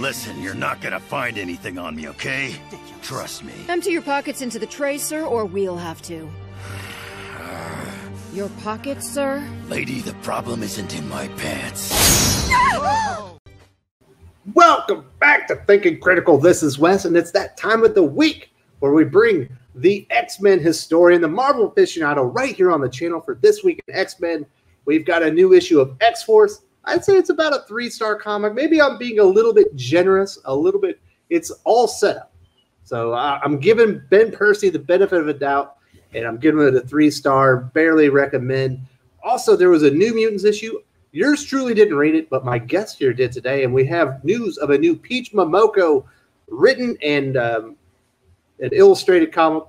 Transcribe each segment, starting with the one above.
Listen, you're not gonna find anything on me, okay? Trust me. Empty your pockets into the tray, sir, or we'll have to. Your pockets, sir? Lady, the problem isn't in my pants. Welcome back to Thinking Critical. This is Wes, and it's that time of the week where we bring the X-Men historian, the Marvel aficionado, right here on the channel for This Week in X-Men. We've got a new issue of X-Force. I'd say it's about a 3-star comic. Maybe I'm being a little bit generous, a little bit. It's all set up. So I'm giving Ben Percy the benefit of a doubt, and I'm giving it a 3-star, barely recommend. Also, there was a New Mutants issue. Yours truly didn't read it, but my guest here did today, and we have news of a new Peach Momoko written and an illustrated comic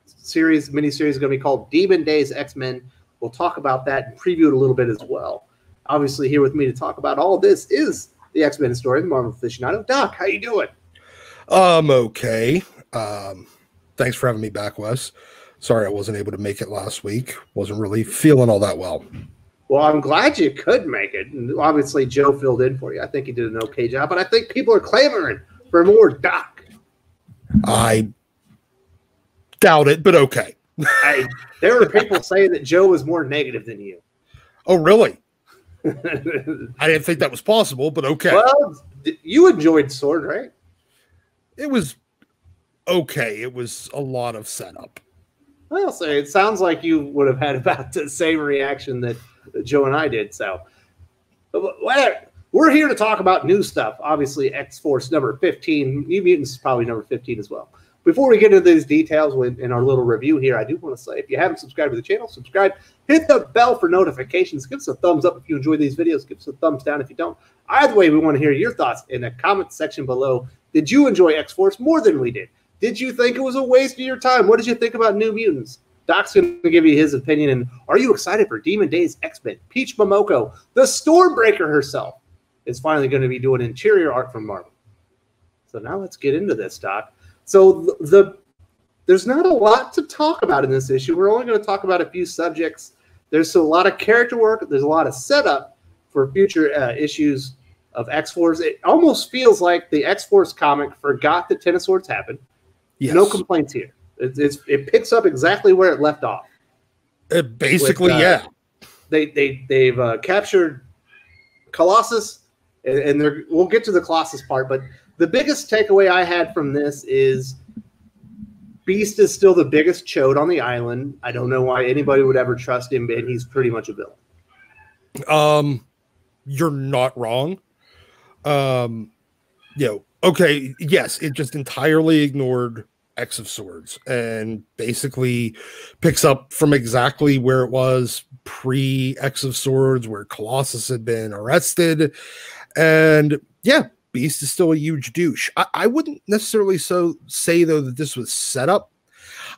series, miniseries, going to be called Demon Days X-Men. We'll talk about that and preview it a little bit as well. Obviously, here with me to talk about all this is the X-Men historian, the Marvel aficionado. Doc, how you doing? Okay. Thanks for having me back, Wes. Sorry I wasn't able to make it last week. Wasn't really feeling all that well. Well, I'm glad you could make it. And obviously, Joe filled in for you. I think he did an okay job, but I think people are clamoring for more Doc. I doubt it, but okay. There were people saying that Joe was more negative than you. Oh, really? I didn't think that was possible, but okay. Well, you enjoyed Sword, right? It was okay. It was a lot of setup. Well, so it sounds like you would have had about the same reaction that Joe and I did. So, whatever. We're here to talk about new stuff. Obviously, X-Force number 15. New Mutants is probably number 15 as well. Before we get into these details in our little review here, I do want to say, if you haven't subscribed to the channel, subscribe. Hit the bell for notifications. Give us a thumbs up if you enjoy these videos. Give us a thumbs down if you don't. Either way, we want to hear your thoughts in the comment section below. Did you enjoy X-Force more than we did? Did you think it was a waste of your time? What did you think about New Mutants? Doc's going to give you his opinion. And are you excited for Demon Days X-Men? Peach Momoko, the Stormbreaker herself, is finally going to be doing interior art from Marvel. So now let's get into this, Doc. So there's not a lot to talk about in this issue. We're only going to talk about a few subjects. There's a lot of character work. There's a lot of setup for future issues of X-Force. It almost feels like the X-Force comic forgot that Ten of Swords happened. Yes. No complaints here. It picks up exactly where it left off. Basically, yeah. They've captured Colossus, and we'll get to the Colossus part, but the biggest takeaway I had from this is Beast is still the biggest chode on the island. I don't know why anybody would ever trust him, and he's pretty much a villain. You're not wrong. Okay, yes, it just entirely ignored X of Swords and basically picks up from exactly where it was pre-X of Swords, where Colossus had been arrested. And yeah, Beast is still a huge douche. I wouldn't necessarily say, though, that this was set up.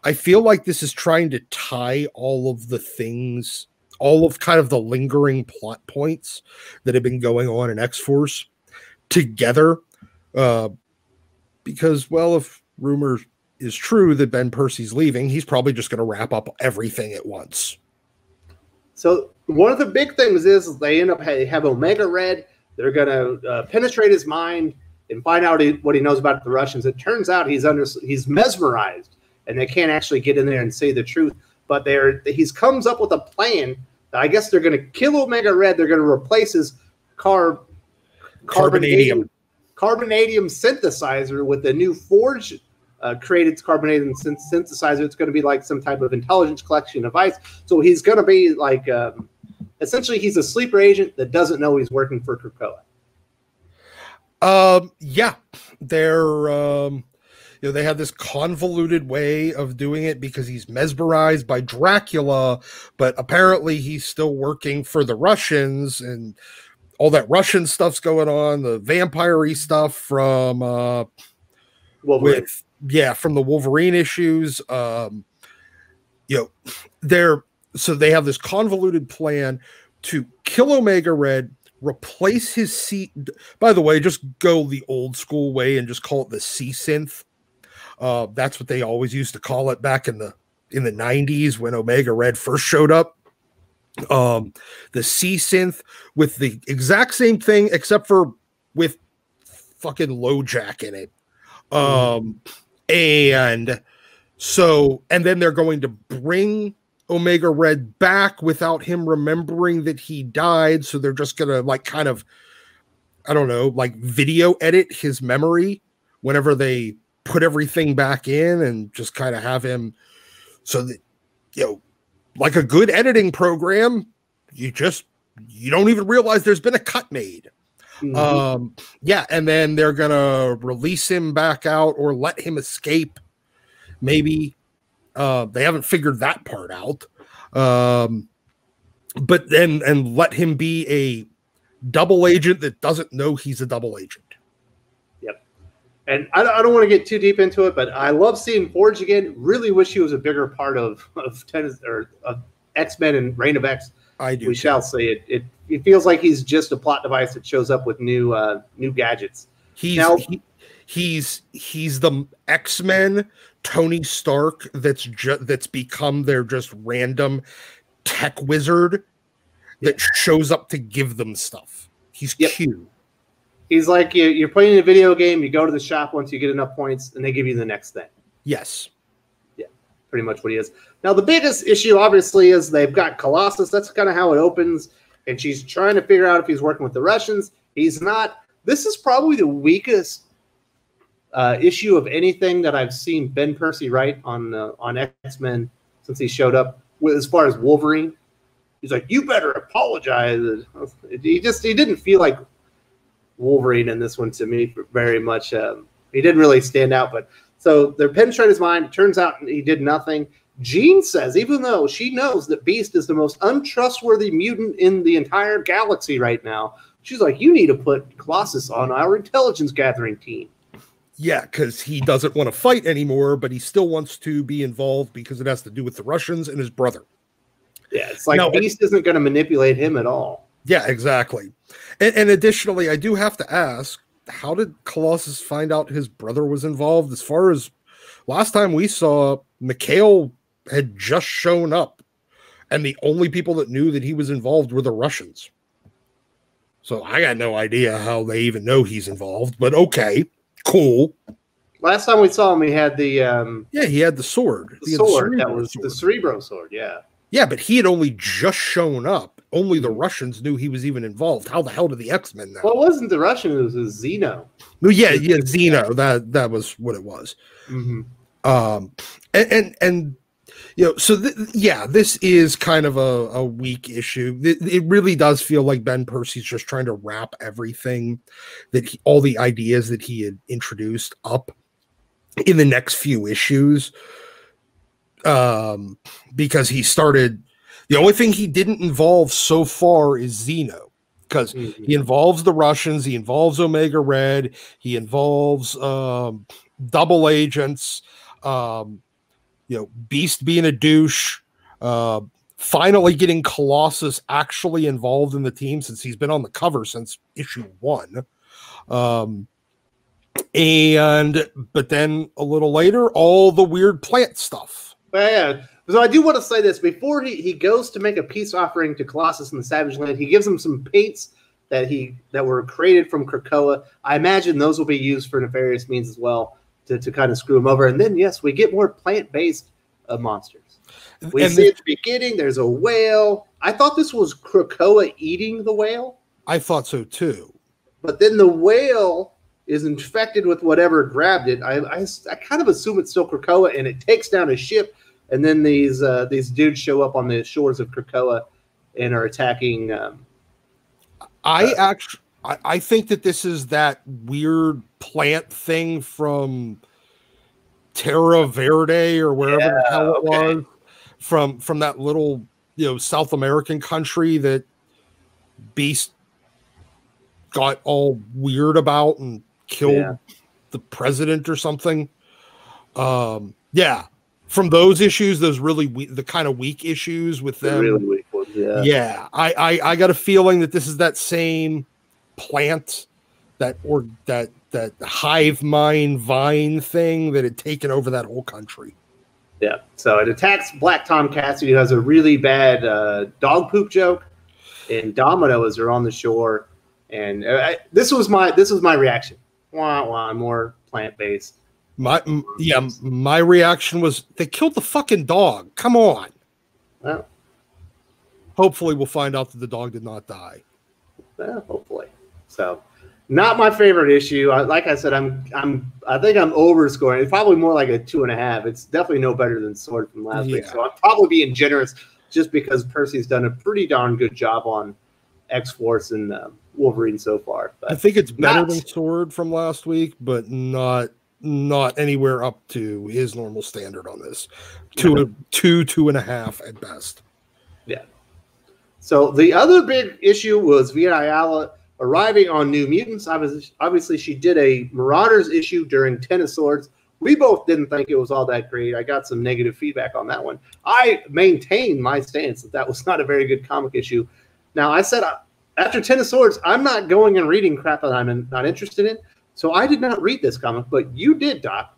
I feel like this is trying to tie all of the things, all of kind of the lingering plot points that have been going on in X-Force together. Because, well, if rumor is true that Ben Percy's leaving, he's probably just going to wrap up everything at once. So one of the big things is they end up have Omega Red. They're going to penetrate his mind and find out what he knows about the Russians. It turns out he's mesmerized, and they can't actually get in there and say the truth. But he's comes up with a plan that I guess they're going to kill Omega Red. They're going to replace his carbonadium synthesizer with a new forge created carbonadium synthesizer. It's going to be like some type of intelligence collection device. So he's going to be like essentially he's a sleeper agent that doesn't know he's working for Krakoa. Yeah, they have this convoluted way of doing it because he's mesmerized by Dracula, but apparently he's still working for the Russians, and all that Russian stuff's going on, the vampire-y stuff from Wolverine. From the Wolverine issues. So they have this convoluted plan to kill Omega Red, replace his C. By the way, just go the old school way and just call it the C-synth. That's what they always used to call it back in the 90s when Omega Red first showed up. The C-synth with the exact same thing, except for with fucking LoJack in it. And so, and then they're going to bring Omega Red back without him remembering that he died. So they're just going to like kind of, I don't know, like video edit his memory whenever they put everything back in and just kind of have him so that, you know, like a good editing program, you don't even realize there's been a cut made. Yeah, and then they're gonna release him back out or let him escape. Maybe they haven't figured that part out. But then and let him be a double agent that doesn't know he's a double agent. Yep. And I don't want to get too deep into it, but I love seeing Forge again. Really wish he was a bigger part of X-Men and Reign of X. I do. We shall say it. It feels like he's just a plot device that shows up with new gadgets. He's the X-Men Tony Stark that's become their just random tech wizard that shows up to give them stuff. He's cute. He's like you're playing a video game. You go to the shop once you get enough points, and they give you the next thing. Yes. Yeah, pretty much what he is. Now the biggest issue, obviously, is they've got Colossus. That's kind of how it opens. And she's trying to figure out if he's working with the Russians. He's not. This is probably the weakest issue of anything that I've seen Ben Percy write on X-Men since he showed up. As far as Wolverine, he's like, "You better apologize." He didn't feel like Wolverine in this one to me very much. He didn't really stand out. But so they're penetrating his mind. It turns out he did nothing. Jean says, even though she knows that Beast is the most untrustworthy mutant in the entire galaxy right now, she's like, you need to put Colossus on our intelligence gathering team. Yeah, because he doesn't want to fight anymore, but he still wants to be involved because it has to do with the Russians and his brother. Yeah, it's like Beast isn't going to manipulate him at all. Yeah, exactly. And additionally, I do have to ask, how did Colossus find out his brother was involved? As far as last time we saw, Mikhail had just shown up, and the only people that knew that he was involved were the Russians. So I got no idea how they even know he's involved, but okay, cool. Last time we saw him, he had the he had the sword. The sword that was the Cerebro sword. Yeah, but he had only just shown up. Only the Russians knew he was even involved. How the hell did the X-Men know? Well, it wasn't the Russian; it was a Xeno. No, yeah, Xeno. That was what it was. And you know, so this is kind of a weak issue. It really does feel like Ben Percy's just trying to wrap everything all the ideas that he had introduced up in the next few issues. Because he started, the only thing he didn't involve so far is Xeno, because he involves the Russians, he involves Omega Red, he involves double agents, Beast being a douche, finally getting Colossus actually involved in the team since he's been on the cover since issue 1. But then a little later, all the weird plant stuff. Well, yeah. So I do want to say this before he goes to make a peace offering to Colossus in the Savage Land. He gives him some paints that were created from Krakoa. I imagine those will be used for nefarious means as well to kind of screw him over. And then yes, we get more plant-based monsters. We see at the beginning there's a whale. I thought this was Krakoa eating the whale. I thought so too. But then the whale is infected with whatever grabbed it. I kind of assume it's still Krakoa, and it takes down a ship. And then these dudes show up on the shores of Krakoa and are attacking. I think that this is that weird plant thing from Terra Verde or wherever the hell it was, from that little South American country that Beast got all weird about and killed the president or something. From those issues, those really the kind of weak issues with them. Really weak ones, yeah. I got a feeling that this is that same plant, that hive mind vine thing that had taken over that whole country. Yeah. So it attacks Black Tom Cassidy, who has a really bad dog poop joke, and Domino as they're on the shore. And this was my reaction. wah, wah, more plant-based. My reaction was they killed the fucking dog. Come on. Well, hopefully we'll find out that the dog did not die. Hopefully. So, not my favorite issue. Like I said, I think I'm overscoring. It's probably more like a 2.5. It's definitely no better than Sword from last week. So I'm probably being generous just because Percy's done a pretty darn good job on X-Force and Wolverine so far. But I think it's better than Sword from last week, but not anywhere up to his normal standard on this. 2.5 at best. Yeah. So the other big issue was Vita Ayala arriving on New Mutants. Obviously, she did a Marauders issue during Ten of Swords. We both didn't think it was all that great. I got some negative feedback on that one. I maintained my stance that was not a very good comic issue. Now, I said after Ten of Swords, I'm not going and reading crap that I'm not interested in. So I did not read this comic, but you did, Doc.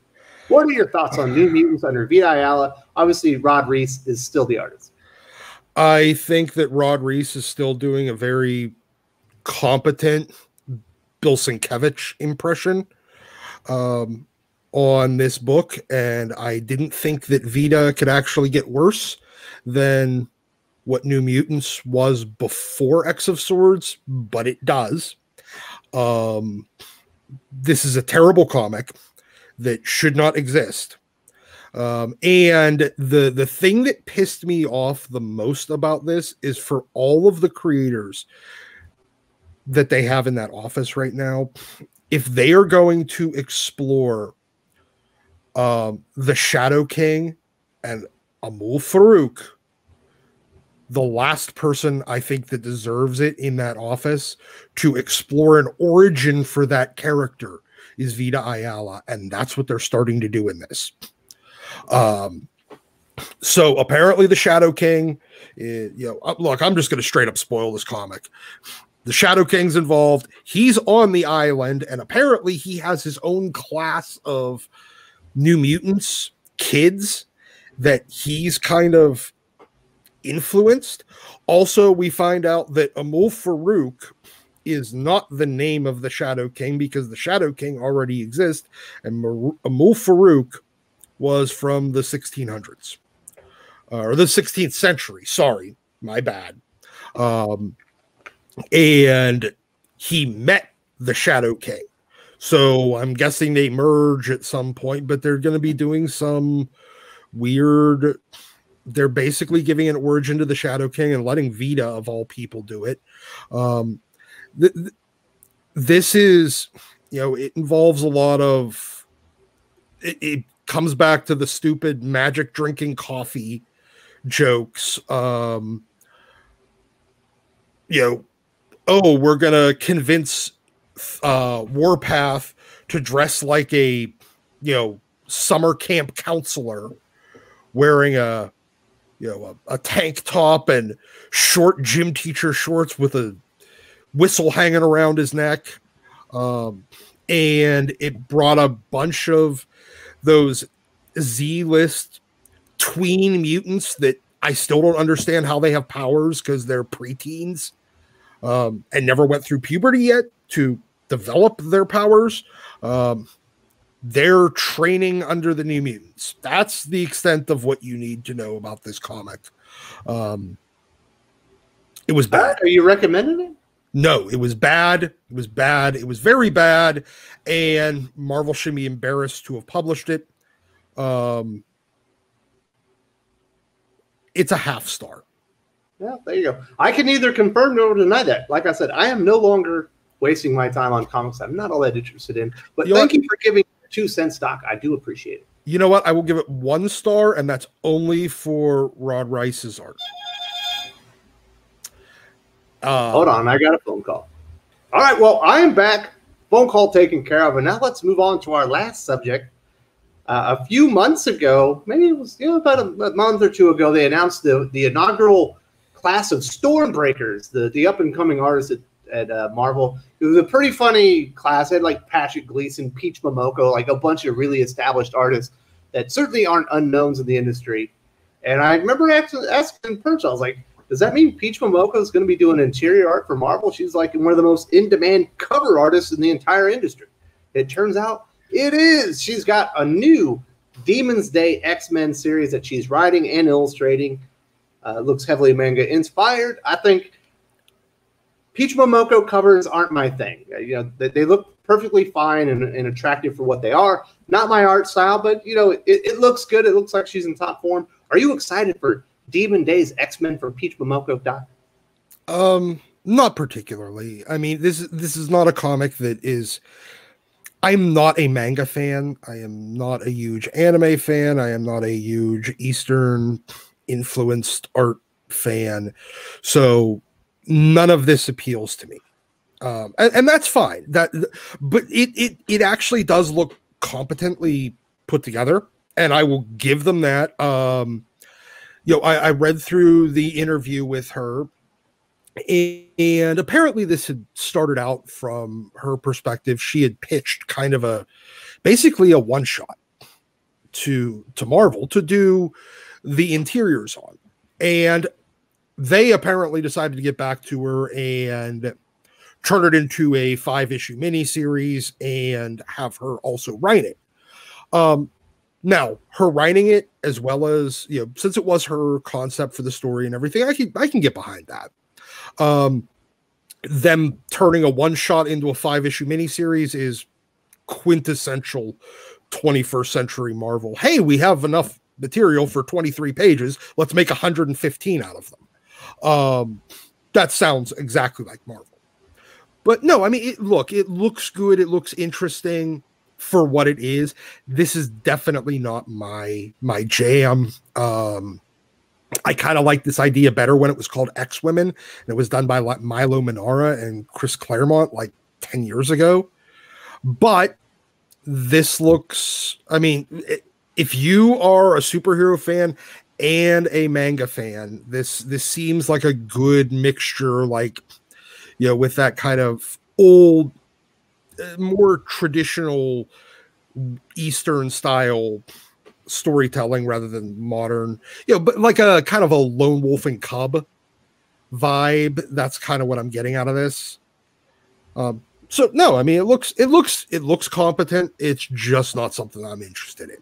What are your thoughts on New Mutants under Vita Ayala? Obviously, Rod Reis is still the artist. I think that Rod Reis is still doing a very competent Bill Sienkiewicz impression on this book, and I didn't think that Vita could actually get worse than what New Mutants was before X of Swords, but it does. This is a terrible comic that should not exist. And the thing that pissed me off the most about this is for all of the creators that they have in that office right now, if they are going to explore the Shadow King and Amul Farouk, the last person I think that deserves it in that office to explore an origin for that character is Vita Ayala, and that's what they're starting to do in this. So apparently the Shadow King, look, I'm just going to straight up spoil this comic. The Shadow King's involved. He's on the island, and apparently he has his own class of New Mutants kids that he's kind of influenced. Also, we find out that Amul Farouk is not the name of the Shadow King because the Shadow King already exists, and Amul Farouk was from the 1600s or the 16th century. Sorry, my bad. And he met the Shadow King. So I'm guessing they merge at some point, but they're going to be doing some weird. They're basically giving an origin to the Shadow King and letting Vita, of all people, do it. This is, it involves a lot of. It comes back to the stupid magic drinking coffee jokes. Oh, we're gonna convince Warpath to dress like a summer camp counselor, wearing a tank top and short gym teacher shorts with a whistle hanging around his neck. And it brought a bunch of those Z-list tween mutants that I still don't understand how they have powers because they're preteens and never went through puberty yet to develop their powers. They're training under the New Mutants. That's the extent of what you need to know about this comic. It was bad. Are you recommending it? No, it was bad. It was bad. It was very bad. And Marvel should be embarrassed to have published it. It's a half star. Yeah, there you go. I can neither confirm nor deny that. Like I said, I am no longer wasting my time on comics I'm not all that interested in. But thank you for giving 2 cents, Doc. I do appreciate it. You know what? I will give it 1 star, and that's only for Rod Reis's art. Hold on, I got a phone call. All right, well, I am back. Phone call taken care of, and now let's move on to our last subject. A few months ago, maybe it was about a month or 2 ago, they announced the inaugural class of Stormbreakers, the up-and-coming artists at Marvel. It was a pretty funny class. It had like Patrick Gleason, Peach Momoko, like a bunch of really established artists that certainly aren't unknowns in the industry. And I remember asking Perch, I was like, does that mean Peach Momoko is going to be doing interior art for Marvel? She's like one of the most in-demand cover artists in the entire industry. It turns out it is. She's got a new Demon's Day X-Men series that she's writing and illustrating. Looks heavily manga inspired. I think Peach Momoko covers aren't my thing. They look perfectly fine and attractive for what they are. Not my art style, but it looks good. It looks like she's in top form. Are you excited for Demon Days X-Men for Peach Momoko, Doc? Not particularly. I mean, this is not a comic that is. I'm not a manga fan. I am not a huge anime fan. I am not a huge Eastern influenced art fan. So none of this appeals to me. And that's fine. But it actually does look competently put together, and I will give them that. I read through the interview with her, and apparently this had started out from her perspective. She had pitched kind of basically a one shot to Marvel to do the interiors on, and they apparently decided to get back to her and turn it into a 5-issue miniseries and have her also write it. Now, her writing it, as well as, since it was her concept for the story and everything, I can get behind that. Them turning a one-shot into a 5-issue miniseries is quintessential 21st century Marvel. Hey, we have enough material for 23 pages. Let's make 115 out of them. That sounds exactly like Marvel. But no, I mean, it looks good. It looks interesting for what it is. This is definitely not my jam. I kind of like this idea better when it was called X-Women, and it was done by Milo Manara and Chris Claremont like 10 years ago. But this looks, I mean, if you are a superhero fan and a manga fan, this seems like a good mixture, with that kind of old, more traditional Eastern style storytelling rather than modern, but like a kind of a lone wolf and cub vibe. That's kind of what I'm getting out of this. So no, I mean, it looks competent. It's just not something I'm interested in.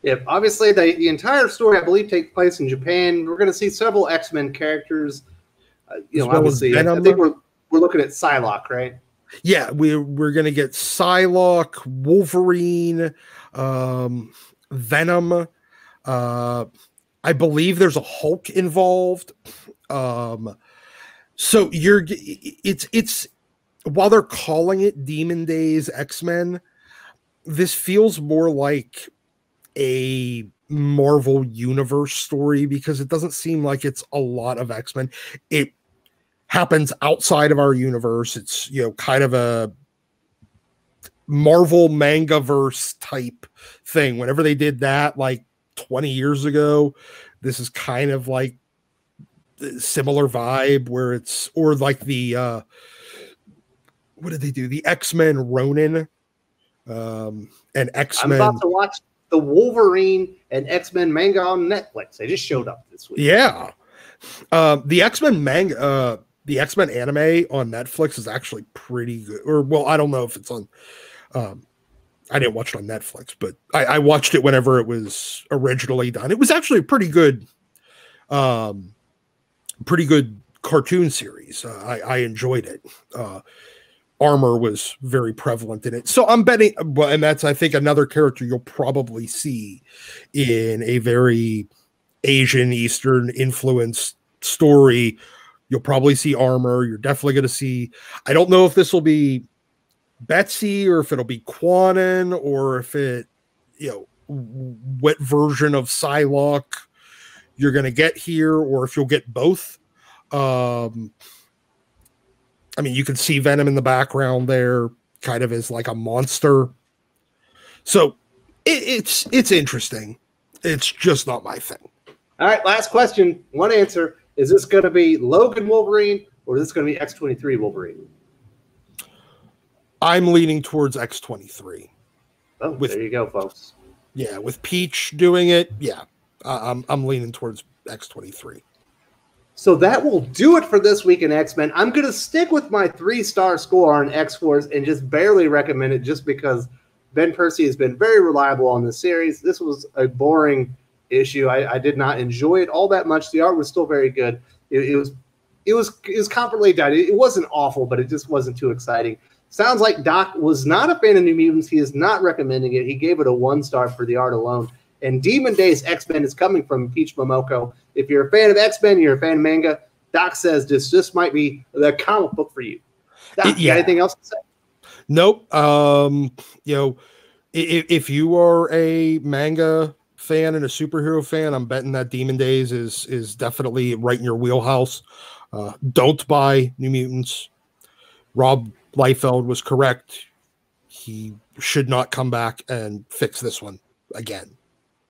Yeah, obviously the entire story, I believe, takes place in Japan. We're going to see several X-Men characters. Obviously, I think we're looking at Psylocke, right? Yeah, we're going to get Psylocke, Wolverine, Venom. I believe there's a Hulk involved. So it's while they're calling it Demon Days X-Men, this feels more like a Marvel Universe story because it doesn't seem like it's a lot of X-Men. It happens outside of our universe. It's, kind of a Marvel Mangaverse type thing. Whenever they did that, like 20 years ago, this is kind of like the similar vibe where it's, or like the, what did they do? The X-Men Ronin, and X-Men. I'm about to watch the Wolverine and X-Men manga on Netflix. They just showed up this week. Yeah. The X-Men manga, the X-Men anime on Netflix is actually pretty good. Or, well, I don't know if it's on, I didn't watch it on Netflix, but I watched it whenever it was originally done. It was actually a pretty good cartoon series. I enjoyed it. Armor was very prevalent in it. So I'm betting, and that's, I think, another character you'll probably see in a very Asian, Eastern influenced story. You'll probably see Armor. You're definitely going to see, I don't know if this will be Betsy or if it'll be Quanon or if it, what version of Psylocke you're going to get here, or if you'll get both. I mean, you can see Venom in the background there, kind of as like a monster. So it's interesting. It's just not my thing. All right, last question. One answer. Is this going to be Logan Wolverine or is this going to be X-23 Wolverine? I'm leaning towards X-23. Oh, there you go, folks. Yeah, with Peach doing it, yeah. I'm leaning towards X-23. So that will do it for this week in X-Men. I'm going to stick with my 3-star score on X-Force and just barely recommend it just because Ben Percy has been very reliable on this series. This was a boring issue. I did not enjoy it all that much. The art was still very good. It was confidently done. It wasn't awful, but it just wasn't too exciting. Sounds like Doc was not a fan of New Mutants. He is not recommending it. He gave it a 1-star for the art alone. And Demon Days X-Men is coming from Peach Momoko. If you're a fan of X-Men, you're a fan of manga, Doc says this might be the comic book for you. Doc, you got anything else to say? Nope. If you are a manga fan and a superhero fan, I'm betting that Demon Days is definitely right in your wheelhouse. Don't buy New Mutants. Rob Liefeld was correct. He should not come back and fix this one again.